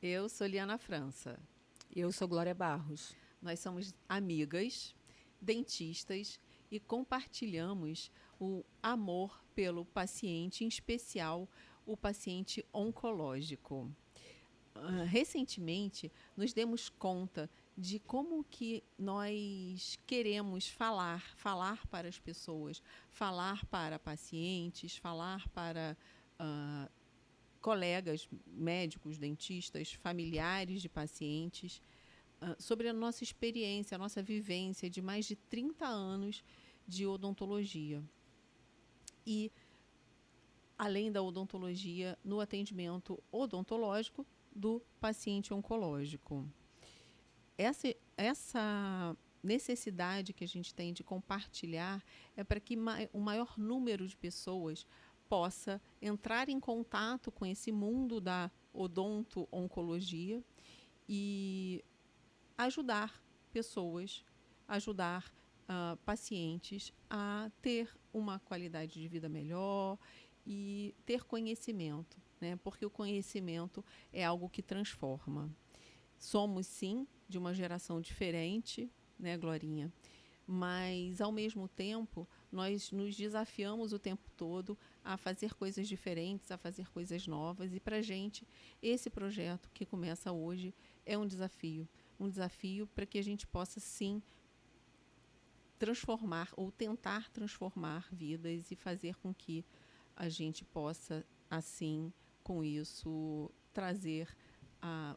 Eu sou Liana França. Eu sou Glória Barros. Nós somos amigas, dentistas e compartilhamos o amor pelo paciente, em especial o paciente oncológico. Recentemente, nos demos conta de como que nós queremos falar para as pessoas, falar para pacientes, falar para colegas médicos, dentistas, familiares de pacientes, sobre a nossa experiência, a nossa vivência de mais de 30 anos de odontologia. E, além da odontologia, no atendimento odontológico do paciente oncológico. Essa necessidade que a gente tem de compartilhar é para que o maior número de pessoas possa entrar em contato com esse mundo da odonto-oncologia e ajudar pessoas, ajudar pacientes a ter uma qualidade de vida melhor e ter conhecimento, né? Porque o conhecimento é algo que transforma. Somos, sim, de uma geração diferente, né, Glorinha? Mas, ao mesmo tempo, nós nos desafiamos o tempo todo a fazer coisas diferentes, a fazer coisas novas. E, para a gente, esse projeto que começa hoje é um desafio. Um desafio para que a gente possa, sim, transformar ou tentar transformar vidas e fazer com que a gente possa, assim, com isso, trazer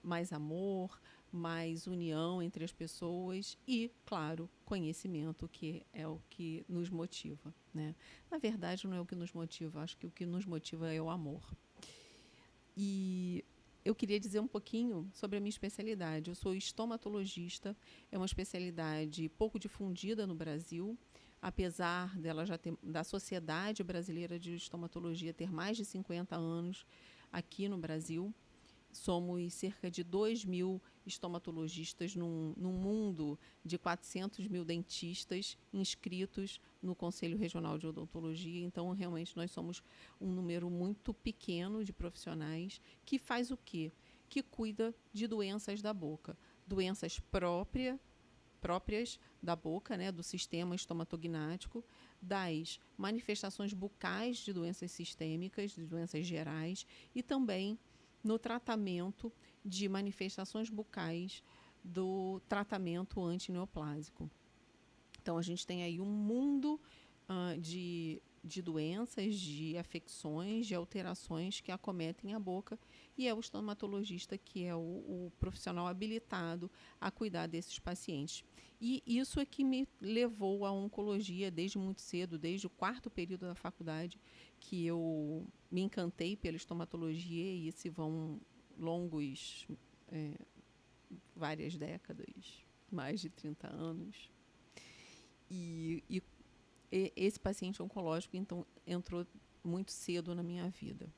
mais amor, mais união entre as pessoas e, claro, conhecimento, que é o que nos motiva, né? Na verdade, não é o que nos motiva, acho que o que nos motiva é o amor. E eu queria dizer um pouquinho sobre a minha especialidade. Eu sou estomatologista, é uma especialidade pouco difundida no Brasil, apesar dela já ter, da Sociedade Brasileira de Estomatologia ter mais de 50 anos aqui no Brasil. Somos cerca de 2.000 estomatologistas num mundo de 400 mil dentistas inscritos no Conselho Regional de Odontologia. Então, realmente, nós somos um número muito pequeno de profissionais que faz o quê? Que cuida de doenças da boca. Doenças próprias da boca, né, do sistema estomatognático, das manifestações bucais de doenças sistêmicas, de doenças gerais, e também no tratamento de manifestações bucais do tratamento antineoplásico. Então, a gente tem aí um mundo de doenças, de afecções, de alterações que acometem a boca, e é o estomatologista que é o profissional habilitado a cuidar desses pacientes. E isso é que me levou à oncologia desde muito cedo, desde o 4º período da faculdade, que eu me encantei pela estomatologia, e se vão longos, várias décadas, mais de 30 anos. E esse paciente oncológico, então, entrou muito cedo na minha vida.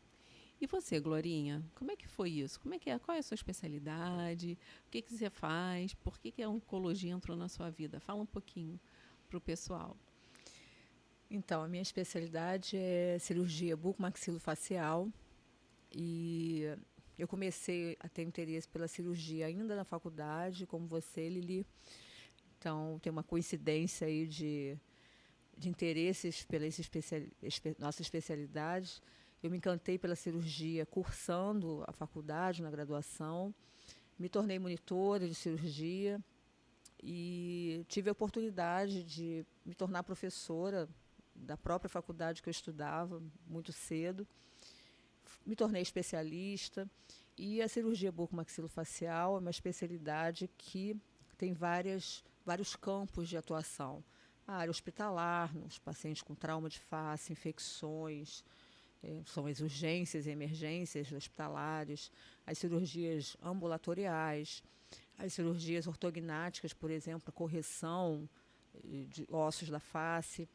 E você, Glorinha, como é que foi isso? Qual é a sua especialidade? O que você faz? Por que a oncologia entrou na sua vida? Fala um pouquinho para o pessoal. Então, a minha especialidade é cirurgia bucomaxilofacial e eu comecei a ter interesse pela cirurgia ainda na faculdade, como você, Lili. Então, tem uma coincidência aí de interesses pela nossa especialidade. Eu me encantei pela cirurgia cursando a faculdade, na graduação. Me tornei monitora de cirurgia e tive a oportunidade de me tornar professora da própria faculdade que eu estudava muito cedo. Me tornei especialista e a cirurgia bucomaxilofacial é uma especialidade que tem vários campos de atuação. A área hospitalar, nos pacientes com trauma de face, infecções, são as urgências e emergências hospitalares, as cirurgias ambulatoriais, as cirurgias ortognáticas, por exemplo, a correção de ossos da face.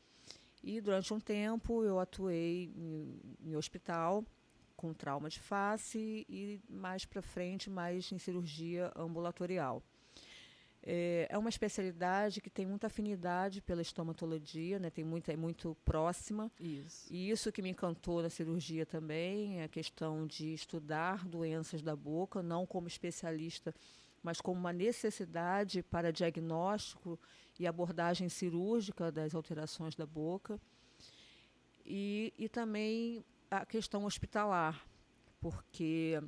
E durante um tempo eu atuei em hospital com trauma de face e mais para frente mais em cirurgia ambulatorial. É uma especialidade que tem muita afinidade pela estomatologia, né? É muito próxima. Isso. E isso que me encantou na cirurgia também, é a questão de estudar doenças da boca, não como especialista, mas como uma necessidade para diagnóstico e abordagem cirúrgica das alterações da boca. E também a questão hospitalar, porque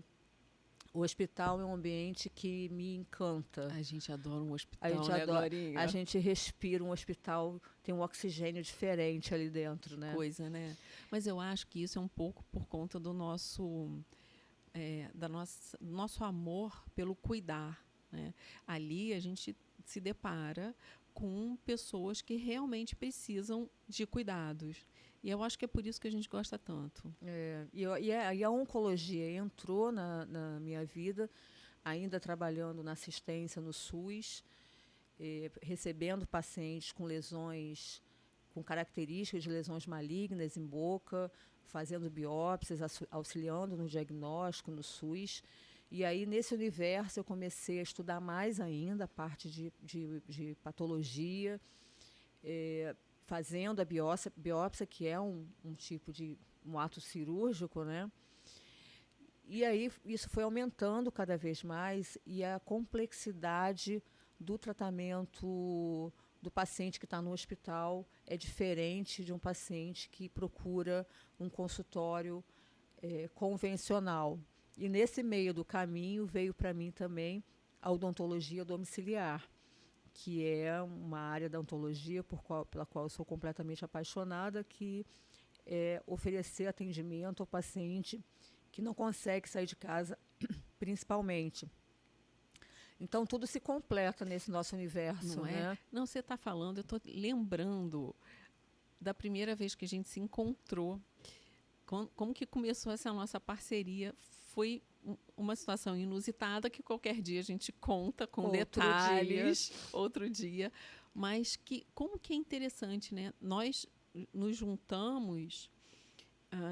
o hospital é um ambiente que me encanta. A gente adora um A hospital, gente né, adora, Glorinha? a gente respira um hospital, tem um oxigênio diferente ali dentro, Que né? coisa, né? Mas eu acho que isso é um pouco por conta do nosso amor pelo cuidar, né? Ali a gente se depara com pessoas que realmente precisam de cuidados. E eu acho que é por isso que a gente gosta tanto. E a oncologia entrou na minha vida, ainda trabalhando na assistência no SUS, recebendo pacientes com lesões, com características de lesões malignas em boca, fazendo biópsias, auxiliando no diagnóstico no SUS. E aí, nesse universo, eu comecei a estudar mais ainda a parte de patologia, fazendo a biópsia, que é um tipo de um ato cirúrgico, né? E aí isso foi aumentando cada vez mais e a complexidade do tratamento do paciente que está no hospital é diferente de um paciente que procura um consultório convencional. E nesse meio do caminho veio para mim também a odontologia domiciliar, que é uma área da odontologia pela qual eu sou completamente apaixonada, que é oferecer atendimento ao paciente que não consegue sair de casa, principalmente. Então, tudo se completa nesse nosso universo, Não é? né? Não, você está falando, eu estou lembrando da primeira vez que a gente se encontrou. Como que começou essa nossa parceria? Foi uma situação inusitada que qualquer dia a gente conta com detalhes, outro dia. Mas como que é interessante, né? Nós nos juntamos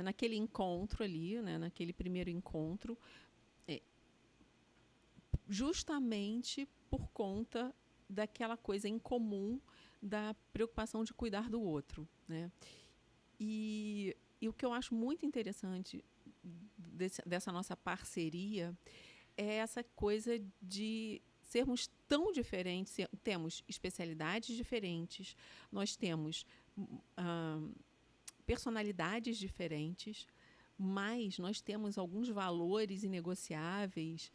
naquele encontro ali, né? Naquele primeiro encontro, justamente por conta daquela coisa em comum da preocupação de cuidar do outro, né? E o que eu acho muito interessante dessa nossa parceria é essa coisa de sermos tão diferentes, temos especialidades diferentes, nós temos personalidades diferentes, mas nós temos alguns valores inegociáveis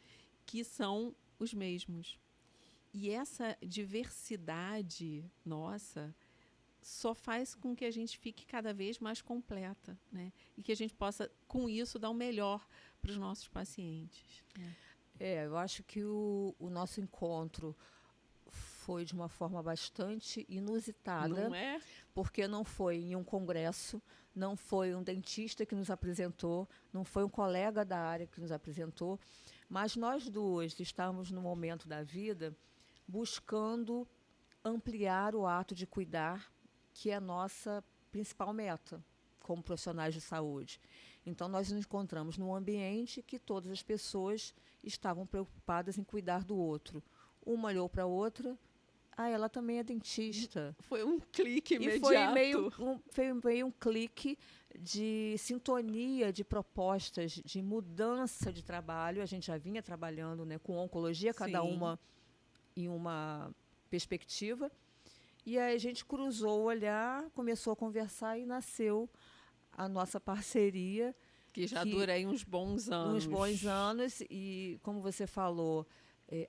que são os mesmos. E essa diversidade nossa só faz com que a gente fique cada vez mais completa, né? E que a gente possa, com isso, dar o melhor para os nossos pacientes. Né? Eu acho que o nosso encontro foi de uma forma bastante inusitada. Não é? Porque não foi em um congresso, não foi um dentista que nos apresentou, não foi um colega da área que nos apresentou, mas nós duas estávamos no momento da vida buscando ampliar o ato de cuidar, que é a nossa principal meta como profissionais de saúde. Então, nós nos encontramos num ambiente que todas as pessoas estavam preocupadas em cuidar do outro. Uma olhou para a outra, ela também é dentista. Foi um clique imediato. E foi meio um clique de sintonia, de propostas, de mudança de trabalho. A gente já vinha trabalhando, né, com oncologia, cada uma em uma perspectiva. E aí a gente cruzou o olhar, começou a conversar e nasceu a nossa parceria. Que já dura aí uns bons anos. Uns bons anos. E, como você falou,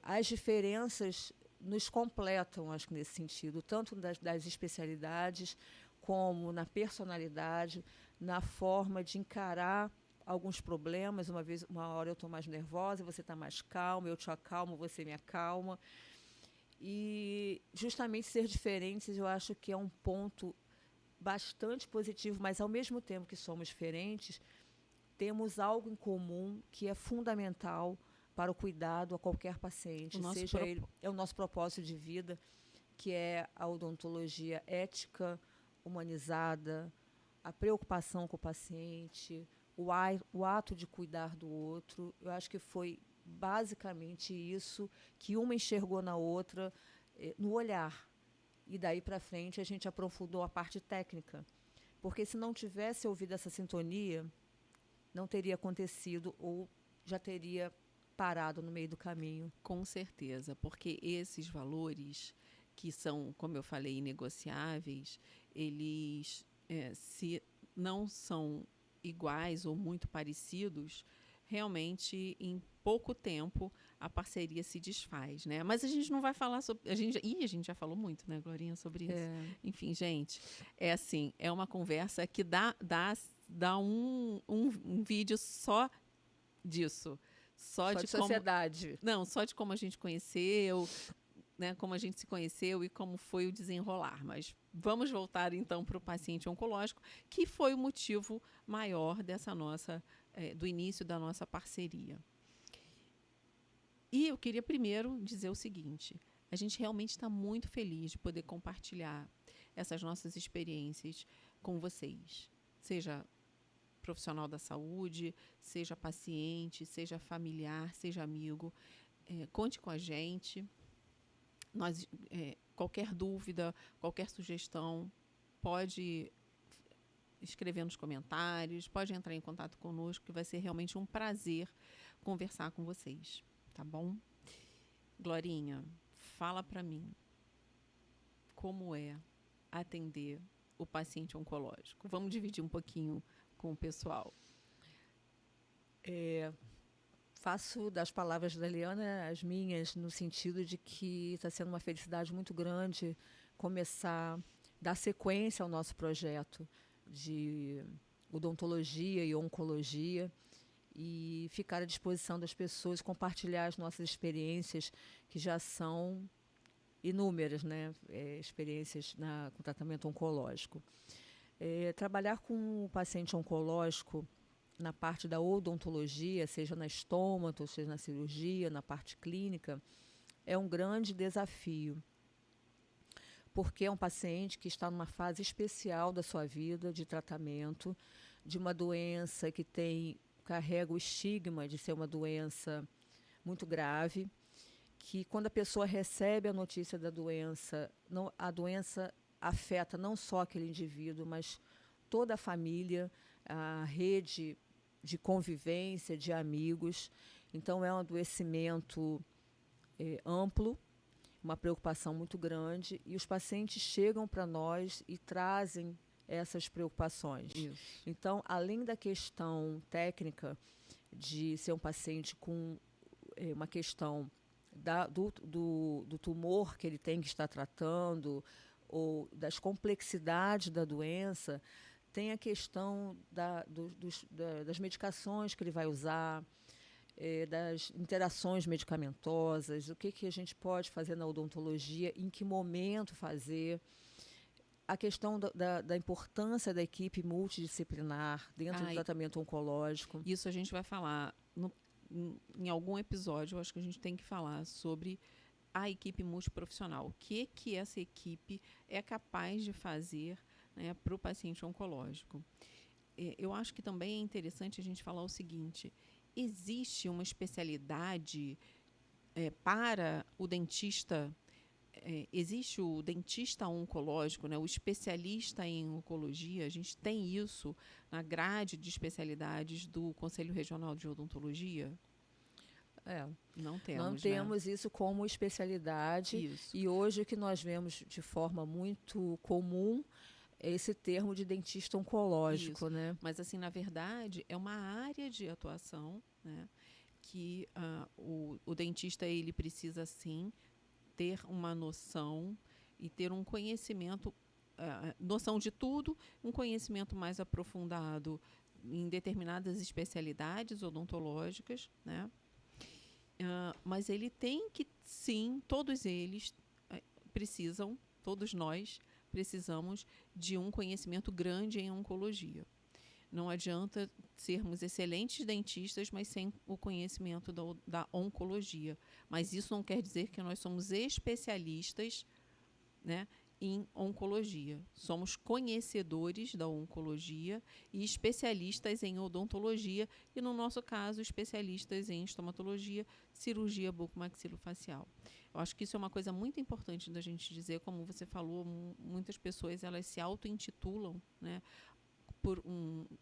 as diferenças nos completam, acho que nesse sentido, tanto das especialidades, como na personalidade, na forma de encarar alguns problemas. Uma hora eu estou mais nervosa, você está mais calma, eu te acalmo, você me acalma. E justamente ser diferentes, eu acho que é um ponto bastante positivo, mas ao mesmo tempo que somos diferentes, temos algo em comum que é fundamental para o cuidado a qualquer paciente, é o nosso propósito de vida, que é a odontologia ética, humanizada, a preocupação com o paciente, o ato de cuidar do outro. Eu acho que foi basicamente isso que uma enxergou na outra, no olhar. E daí para frente a gente aprofundou a parte técnica. Porque se não tivesse ouvido essa sintonia, não teria acontecido ou já teria parado no meio do caminho. Com certeza, porque esses valores que são, como eu falei, inegociáveis, eles, se não são iguais ou muito parecidos, realmente em pouco tempo a parceria se desfaz, né? Mas a gente não vai falar sobre... a gente já falou muito, né, Glorinha, sobre isso. Enfim, gente, é assim, é uma conversa que dá um vídeo só disso. Só de sociedade. Só de como a gente conheceu, né, como a gente se conheceu e como foi o desenrolar. Mas vamos voltar então para o paciente oncológico, que foi o motivo maior dessa do início da nossa parceria. E eu queria primeiro dizer o seguinte: a gente realmente está muito feliz de poder compartilhar essas nossas experiências com vocês, seja profissional da saúde, seja paciente, seja familiar, seja amigo. Conte com a gente. Qualquer dúvida, qualquer sugestão, pode escrever nos comentários, pode entrar em contato conosco, que vai ser realmente um prazer conversar com vocês, tá bom? Glorinha, fala para mim como é atender o paciente oncológico. Vamos dividir um pouquinho com o pessoal. Faço das palavras da Eliana as minhas, no sentido de que está sendo uma felicidade muito grande começar, dar sequência ao nosso projeto de odontologia e oncologia e ficar à disposição das pessoas, compartilhar as nossas experiências, que já são inúmeras, né? Experiências com tratamento oncológico. Trabalhar com o paciente oncológico na parte da odontologia, seja na estômato, seja na cirurgia, na parte clínica, é um grande desafio, porque é um paciente que está numa fase especial da sua vida de tratamento, de uma doença que carrega o estigma de ser uma doença muito grave, que quando a pessoa recebe a notícia da doença, a doença afeta não só aquele indivíduo, mas toda a família, a rede de convivência, de amigos. Então, é um adoecimento amplo, uma preocupação muito grande, e os pacientes chegam para nós e trazem essas preocupações. Isso. Então, além da questão técnica de ser um paciente com uma questão do tumor que ele tem que estar tratando, ou das complexidades da doença, tem a questão das medicações que ele vai usar, das interações medicamentosas, o que a gente pode fazer na odontologia, em que momento fazer, a questão da importância da equipe multidisciplinar dentro do tratamento oncológico. Isso a gente vai falar em algum episódio. Eu acho que a gente tem que falar sobre a equipe multiprofissional. O que essa equipe é capaz de fazer, né, para o paciente oncológico. Eu acho que também é interessante a gente falar o seguinte: existe uma especialidade para o dentista, existe o dentista oncológico, né, o especialista em oncologia. A gente tem isso na grade de especialidades do Conselho Regional de Odontologia? Não temos, né? Isso como especialidade. Isso. E hoje o que nós vemos de forma muito comum é esse termo de dentista oncológico, né? Mas, assim, na verdade, é uma área de atuação, né, que o dentista ele precisa, sim, ter uma noção e ter um conhecimento, noção de tudo, um conhecimento mais aprofundado em determinadas especialidades odontológicas, né? Mas ele tem que, sim, todos eles precisam, todos nós precisamos de um conhecimento grande em oncologia. Não adianta sermos excelentes dentistas, mas sem o conhecimento da oncologia. Mas isso não quer dizer que nós somos especialistas, né, em oncologia. Somos conhecedores da oncologia e especialistas em odontologia e, no nosso caso, especialistas em estomatologia, cirurgia bucomaxilofacial. Eu acho que isso é uma coisa muito importante da gente dizer, como você falou, muitas pessoas elas se auto-intitulam, né,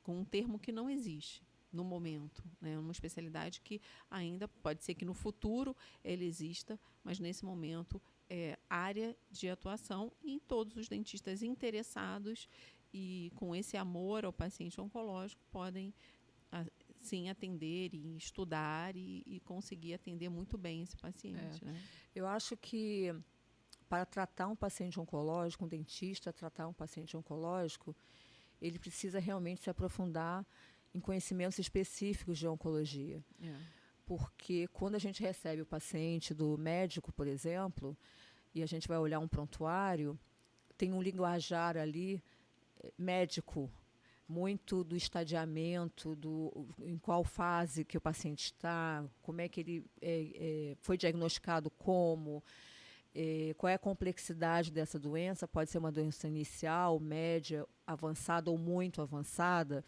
com um termo que não existe no momento, né? Uma especialidade que ainda pode ser que no futuro ele exista, mas nesse momento é área de atuação e todos os dentistas interessados e com esse amor ao paciente oncológico podem sim atender e estudar e conseguir atender muito bem esse paciente. Né? Eu acho que para tratar um paciente oncológico, um dentista tratar um paciente oncológico, ele precisa realmente se aprofundar em conhecimentos específicos de oncologia. Porque quando a gente recebe o paciente do médico, por exemplo, e a gente vai olhar um prontuário, tem um linguajar ali médico, muito do estadiamento, em qual fase que o paciente está, como é que ele foi diagnosticado como, qual é a complexidade dessa doença, pode ser uma doença inicial, média, avançada ou muito avançada,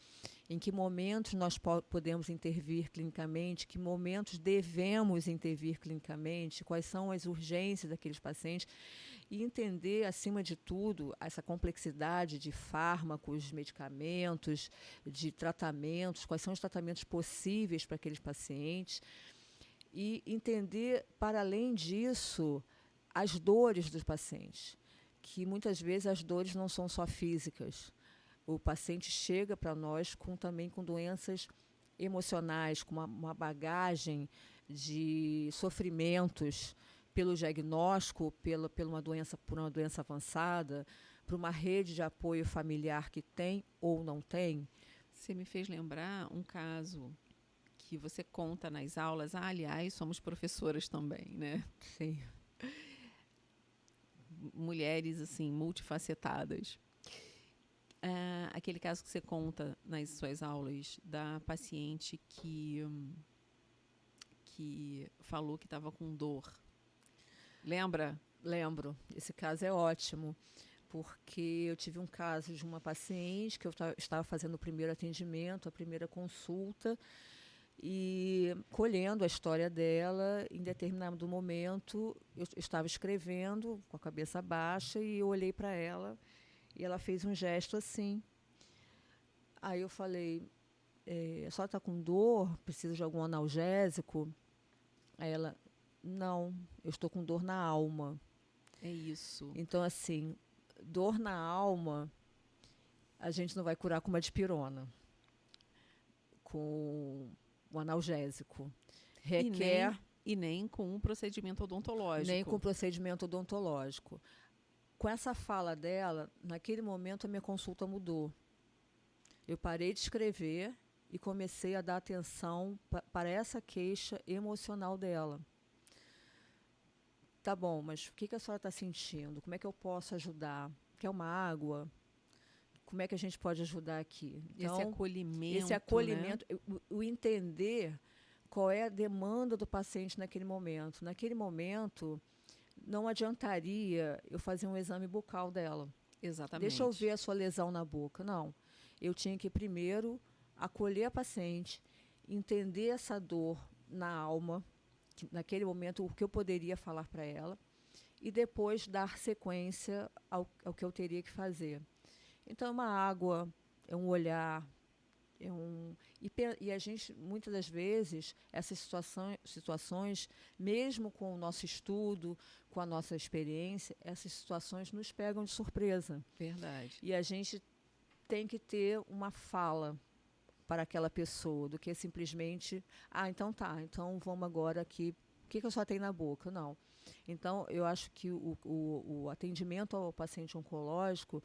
em que momentos nós podemos intervir clinicamente, que momentos devemos intervir clinicamente, quais são as urgências daqueles pacientes, e entender, acima de tudo, essa complexidade de fármacos, medicamentos, de tratamentos, quais são os tratamentos possíveis para aqueles pacientes, e entender, para além disso, as dores dos pacientes, que muitas vezes as dores não são só físicas. O paciente chega para nós também com doenças emocionais, com uma bagagem de sofrimentos pelo diagnóstico, por uma doença avançada, por uma rede de apoio familiar que tem ou não tem. Você me fez lembrar um caso que você conta nas aulas. Aliás, somos professoras também, né? Sim. Mulheres, assim, multifacetadas. Aquele caso que você conta nas suas aulas da paciente que falou que estava com dor. Lembra? Lembro. Esse caso é ótimo, porque eu tive um caso de uma paciente que eu estava fazendo o primeiro atendimento, a primeira consulta, e colhendo a história dela, em determinado momento, eu estava escrevendo com a cabeça baixa e eu olhei para ela e ela fez um gesto assim. Aí eu falei, a senhora está com dor? Precisa de algum analgésico? Aí ela, não, eu estou com dor na alma. É isso. Então, assim, dor na alma, a gente não vai curar com uma dipirona, com um analgésico. Requer... E nem com um procedimento odontológico. Nem com procedimento odontológico. Com essa fala dela, naquele momento a minha consulta mudou. Eu parei de escrever e comecei a dar atenção para essa queixa emocional dela. Tá bom, mas o que a senhora está sentindo? Como é que eu posso ajudar? Quer uma água? Como é que a gente pode ajudar aqui? Então, esse acolhimento, né? o entender qual é a demanda do paciente naquele momento. Naquele momento, não adiantaria eu fazer um exame bucal dela. Exatamente. Deixa eu ver a sua lesão na boca. Não. Eu tinha que primeiro acolher a paciente, entender essa dor na alma, naquele momento, o que eu poderia falar para ela, e depois dar sequência ao que eu teria que fazer. Então, é uma água, é um olhar, e a gente, muitas das vezes, essas situações, mesmo com o nosso estudo, com a nossa experiência, essas situações nos pegam de surpresa. Verdade. E a gente tem que ter uma fala para aquela pessoa, do que simplesmente, então tá, então vamos agora aqui, o que eu só tenho na boca? Não. Então, eu acho que o atendimento ao paciente oncológico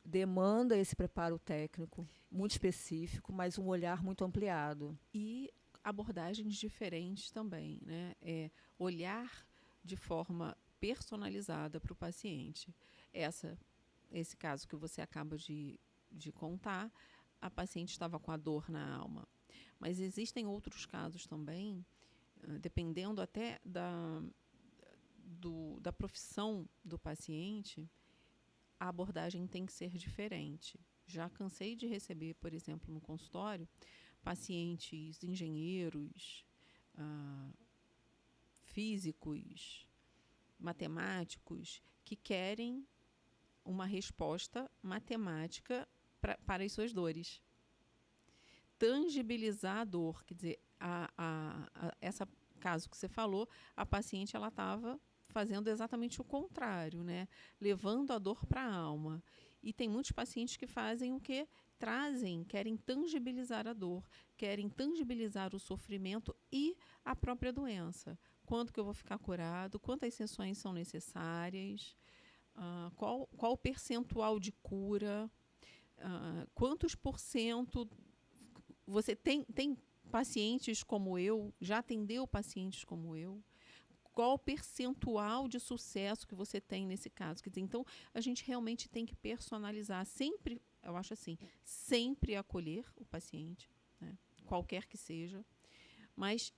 demanda esse preparo técnico muito específico, mas um olhar muito ampliado. E abordagens diferentes também, né? Olhar de forma personalizada para o paciente. Esse caso que você acaba de contar, a paciente estava com a dor na alma. Mas existem outros casos também, dependendo até da profissão do paciente, a abordagem tem que ser diferente. Já cansei de receber, por exemplo, no consultório, pacientes engenheiros, físicos, matemáticos, que querem uma resposta matemática para as suas dores. Tangibilizar a dor, quer dizer, essa caso que você falou, a paciente ela estava fazendo exatamente o contrário, né? Levando a dor para a alma. E tem muitos pacientes que fazem o quê? Querem tangibilizar a dor, querem tangibilizar o sofrimento e a própria doença. Quando que eu vou ficar curado? Quantas sessões são necessárias? Qual o percentual de cura? Quantos por cento você tem pacientes como eu? Já atendeu pacientes como eu? Qual o percentual de sucesso que você tem nesse caso? Quer dizer, então, a gente realmente tem que personalizar. Sempre, eu acho assim, sempre acolher o paciente, né? Qualquer que seja. Mas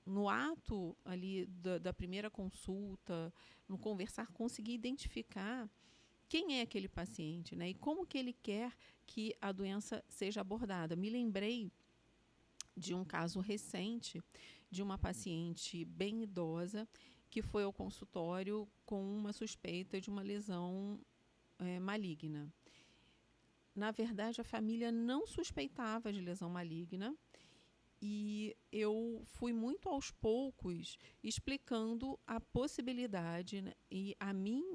no ato ali da primeira consulta, no conversar, conseguir identificar quem é aquele paciente, né? E como que ele quer que a doença seja abordada. Me lembrei de um caso recente de uma paciente bem idosa que foi ao consultório com uma suspeita de uma lesão maligna. Na verdade, a família não suspeitava de lesão maligna e eu fui muito aos poucos explicando a possibilidade, né, e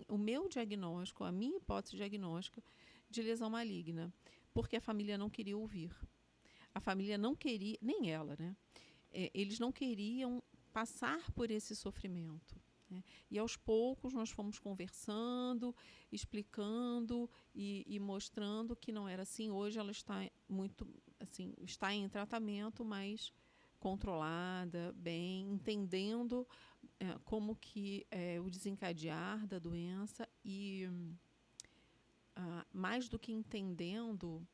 o meu diagnóstico, a minha hipótese diagnóstica de lesão maligna, porque a família não queria ouvir. A família não queria, nem ela, né? Eles não queriam passar por esse sofrimento, né? E aos poucos nós fomos conversando, explicando e mostrando que não era assim. Hoje ela está muito, assim, está em tratamento, mas controlada, bem, entendendo como que é o desencadear da doença e mais do que entendendo,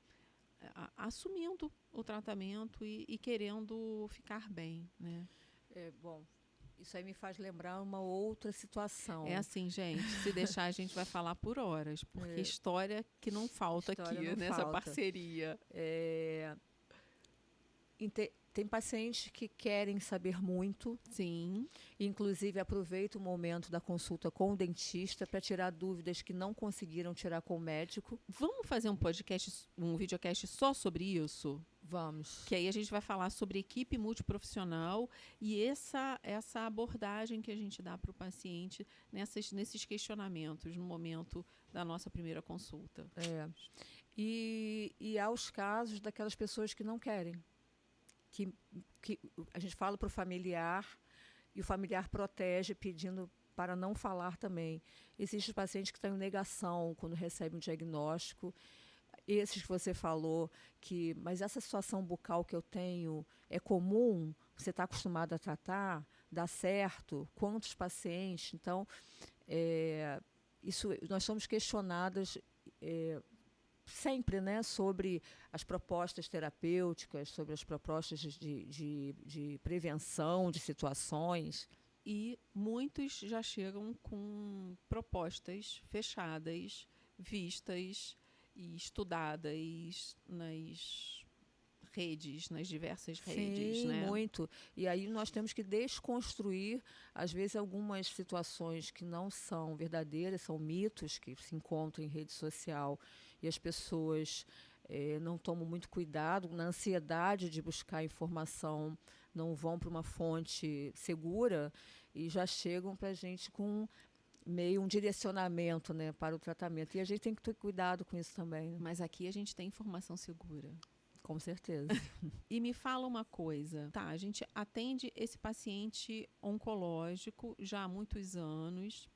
assumindo o tratamento e querendo ficar bem, né? Bom, isso aí me faz lembrar uma outra situação. É assim, gente, se deixar a gente vai falar por horas, porque história que não falta História aqui não nessa falta. parceria. Tem pacientes que querem saber muito. Sim. Inclusive, aproveita o momento da consulta com o dentista para tirar dúvidas que não conseguiram tirar com o médico. Vamos fazer um videocast só sobre isso? Vamos. Que aí a gente vai falar sobre equipe multiprofissional e essa abordagem que a gente dá para o paciente nesses questionamentos no momento da nossa primeira consulta. E há os casos daquelas pessoas que não querem. Que a gente fala para o familiar e o familiar protege pedindo para não falar também. Existem pacientes que estão em negação quando recebem um diagnóstico. Esses que você falou, mas essa situação bucal que eu tenho é comum? Você está acostumado a tratar? Dá certo? Quantos pacientes? Então, nós somos questionadas sempre, né, sobre as propostas terapêuticas, sobre as propostas de prevenção de situações. E muitos já chegam com propostas fechadas, vistas e estudadas nas redes, nas diversas redes. Sim, né? Muito. E aí nós temos que desconstruir, às vezes, algumas situações que não são verdadeiras, são mitos que se encontram em rede social e as pessoas não tomam muito cuidado, na ansiedade de buscar informação, não vão para uma fonte segura e já chegam para a gente com meio um direcionamento, né, para o tratamento. E a gente tem que ter cuidado com isso também. Né? Mas aqui a gente tem informação segura. Com certeza. E me fala uma coisa, tá? A gente atende esse paciente oncológico já há muitos anos.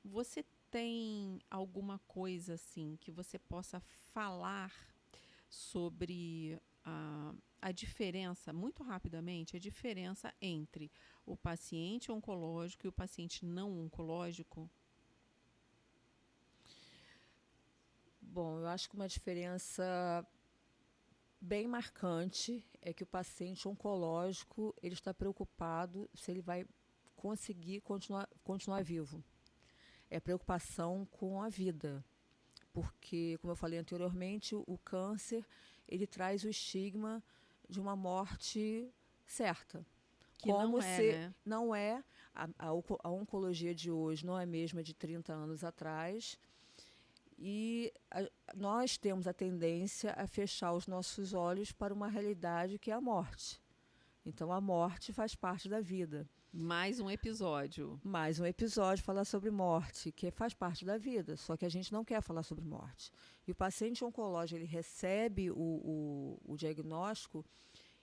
Você tem alguma coisa assim que você possa falar sobre a diferença, muito rapidamente, a diferença entre o paciente oncológico e o paciente não oncológico? Bom, eu acho que uma diferença bem marcante é que o paciente oncológico ele está preocupado se ele vai conseguir continuar vivo. É preocupação com a vida. porque, como eu falei anteriormente, o câncer ele traz o estigma de uma morte certa. Que não é, né? Não é, a oncologia de hoje não é a mesma de 30 anos atrás, e nós temos a tendência a fechar os nossos olhos para uma realidade que é a morte. Então, a morte faz parte da vida. Mais um episódio. Mais um episódio falar sobre morte, que faz parte da vida, só que a gente não quer falar sobre morte. E o paciente oncológico, ele recebe o diagnóstico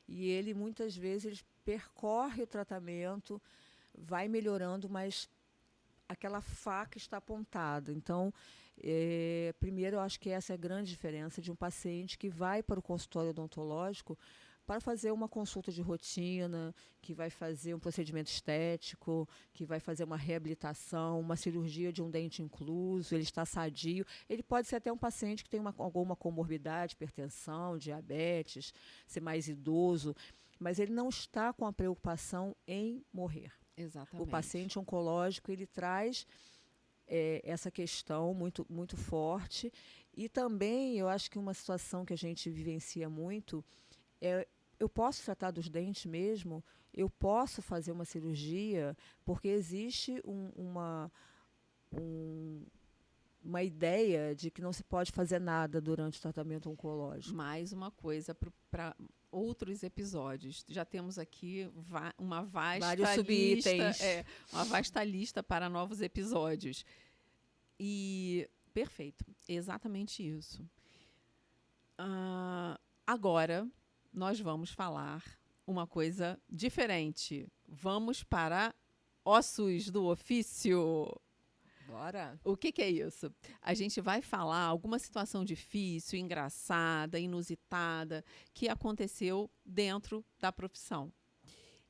e ele, muitas vezes, ele percorre o tratamento, vai melhorando, mas aquela faca está apontada. Então, primeiro, eu acho que essa é a grande diferença de um paciente que vai para o consultório odontológico para fazer uma consulta de rotina, que vai fazer um procedimento estético, que vai fazer uma reabilitação, uma cirurgia de um dente incluso, ele está sadio. Ele pode ser até um paciente que tem alguma comorbidade, hipertensão, diabetes, ser mais idoso, mas ele não está com a preocupação em morrer. Exatamente. O paciente oncológico, ele traz essa questão muito, muito forte. E também, eu acho que uma situação que a gente vivencia muito eu posso tratar dos dentes mesmo, eu posso fazer uma cirurgia, porque existe uma ideia de que não se pode fazer nada durante o tratamento oncológico. Mais uma coisa para outros episódios. Já temos aqui uma vasta lista, uma vasta lista para novos episódios. E perfeito, exatamente isso. Agora nós vamos falar uma coisa diferente. Vamos para ossos do ofício. Bora! O que é isso? A gente vai falar alguma situação difícil, engraçada, inusitada, que aconteceu dentro da profissão.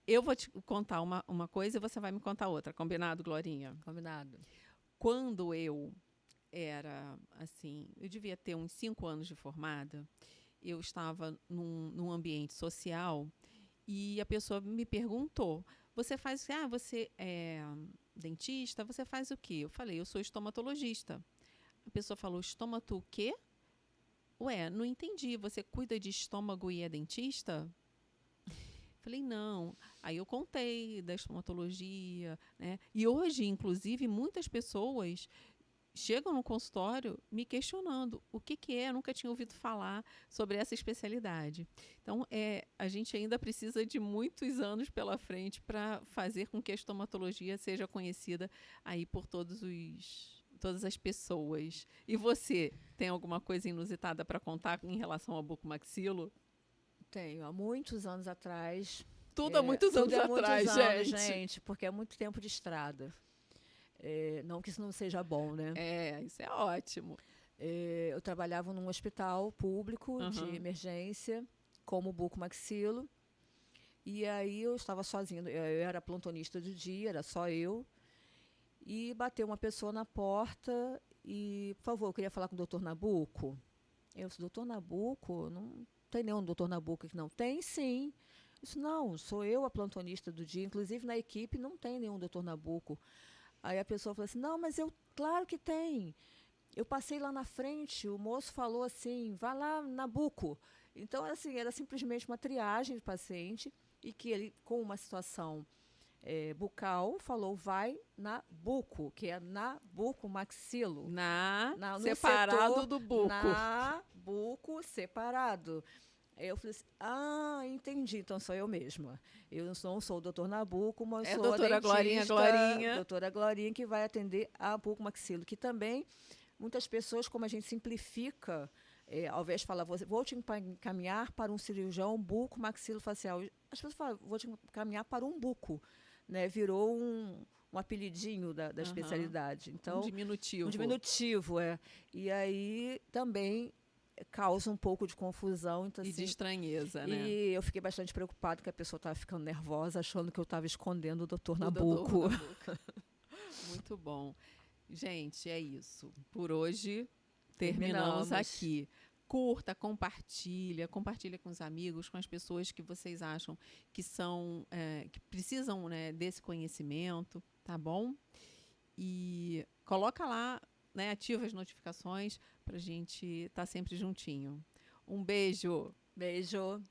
Eu vou te contar uma coisa e você vai me contar outra. Combinado, Glorinha? Combinado. Quando eu era, assim, eu devia ter uns 5 anos de formada, eu estava num ambiente social e a pessoa me perguntou, você é dentista, você faz o quê? Eu falei, eu sou estomatologista. A pessoa falou, estômago o quê? Ué, não entendi, você cuida de estômago e é dentista? Falei, não. Aí eu contei da estomatologia, né? E hoje, inclusive, muitas pessoas chegam no consultório me questionando o que é, eu nunca tinha ouvido falar sobre essa especialidade. Então, a gente ainda precisa de muitos anos pela frente para fazer com que a estomatologia seja conhecida aí por todas as pessoas. E você, tem alguma coisa inusitada para contar em relação ao bucomaxilo? Tenho, há muitos anos atrás. Tudo há muitos anos atrás, gente, porque é muito tempo de estrada. Não que isso não seja bom, né? Isso é ótimo. Eu trabalhava num hospital público de emergência, como bucomaxilo, e aí eu estava sozinha, eu era plantonista do dia, era só eu, e bateu uma pessoa na porta e, por favor, eu queria falar com o doutor Nabuco. Eu disse, doutor Nabuco? Não tem nenhum doutor Nabuco aqui, não. Tem, sim. Isso não, sou eu a plantonista do dia, inclusive na equipe não tem nenhum doutor Nabuco. Aí a pessoa falou assim, não, mas claro que tem. Eu passei lá na frente, o moço falou assim, vá lá, Nabuco. Então, assim, era simplesmente uma triagem de paciente e que ele, com uma situação bucal, falou, vai na buco, que é na bucomaxilo. Separado setor, do buco. Na buco, separado. Eu falei assim, entendi, então sou eu mesma. Eu não sou o doutor Nabuco, mas sou a doutora dentista, doutora Glorinha, que vai atender a bucomaxilo, que também, muitas pessoas, como a gente simplifica, ao invés de falar, vou te encaminhar para um cirurgião bucomaxilofacial, as pessoas falam, vou te encaminhar para um buco, né? Virou um apelidinho da especialidade. Então, um diminutivo. Um diminutivo, E aí também causa um pouco de confusão. Então, e assim, de estranheza, né? E eu fiquei bastante preocupada que a pessoa estava ficando nervosa, achando que eu estava escondendo o doutor Nabuco. Muito bom. Gente, é isso. Por hoje, terminamos aqui. Curta, compartilha com os amigos, com as pessoas que vocês acham que são, que precisam, né, desse conhecimento, tá bom? E coloca lá né, ativa as notificações para a gente estar sempre juntinho. Um beijo! Beijo!